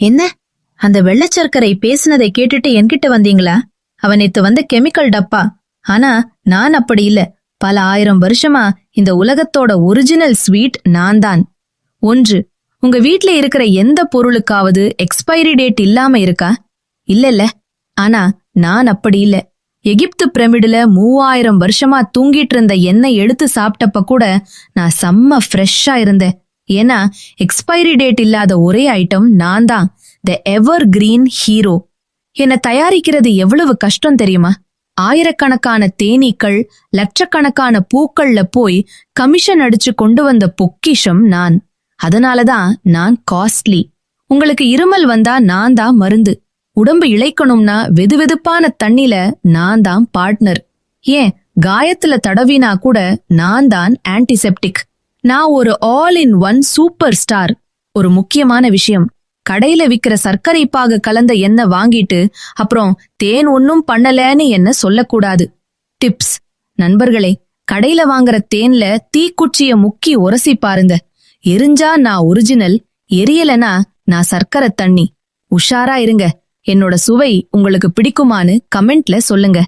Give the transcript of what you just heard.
என்ன? அந்த வெள்ளச்சர்க்கரை பேசுனதை கேட்டுட்டு என்கிட்ட வந்தீங்களா? அவன் நேத்து வந்த கெமிக்கல் டப்பா. ஆனா நான் அப்படி இல்ல. பல 1000 வருஷமா இந்த உலகத்தோட ஒரிஜினல் ஸ்வீட் நான் தான். 1. உங்க வீட்ல இருக்கிற எந்த பொருளுக்காவது எக்ஸ்பைரி டேட் இல்லாம இருக்கா? இல்லல்ல. ஆனா நான் அப்படி இல்ல. எகிப்து பிரமிடுல 3000 வருஷமா தூங்கிட்டு இருந்த எண்ணெய் எடுத்து சாப்பிட்டப்ப கூட நான் செம்ம ஃப்ரெஷ்ஷா இருந்தேன். ஏன்னா எக்ஸ்பைரி டேட் இல்லாத ஒரே ஐட்டம் நான் தான். த எவர் கிரீன் ஹீரோ. என்ன தயாரிக்கிறது எவ்வளவு கஷ்டம் தெரியுமா? ஆயிரக்கணக்கான தேனீக்கள், லட்சக்கணக்கான பூக்கள்ல போய் கமிஷன் அடிச்சு கொண்டு வந்த பொக்கிஷம் நான். அதனாலதான் நான் காஸ்ட்லி. உங்களுக்கு இருமல் வந்தா நான் தான் மருந்து. உடம்பு இளைக்கணும்னா வெதுவெதுப்பான தண்ணில நான் தான் பார்ட்னர். ஏன் காயத்துல தடவினா கூட நான் தான் ஆன்டிசெப்டிக். நான் ஒரு all in one super star. ஒரு முக்கியமான விஷயம், கடையில விக்கிற சர்க்கரை பாகு கலந்த எண்ணெய் வாங்கிட்டு அப்புறம் தேன் ஒன்னும் பண்ணலன்னு என்ன சொல்லக்கூடாது. டிப்ஸ் நண்பர்களே, கடையில வாங்குற தேன்ல தீக்குச்சிய முக்கி உரசி பாருங்க. எரிஞ்சா நான் ஒரிஜினல், எரியலனா நான் சர்க்கரை தண்ணி. உஷாரா இருங்க. என்னோட சுவை உங்களுக்கு பிடிக்குமான்னு கமெண்ட்ல சொல்லுங்க.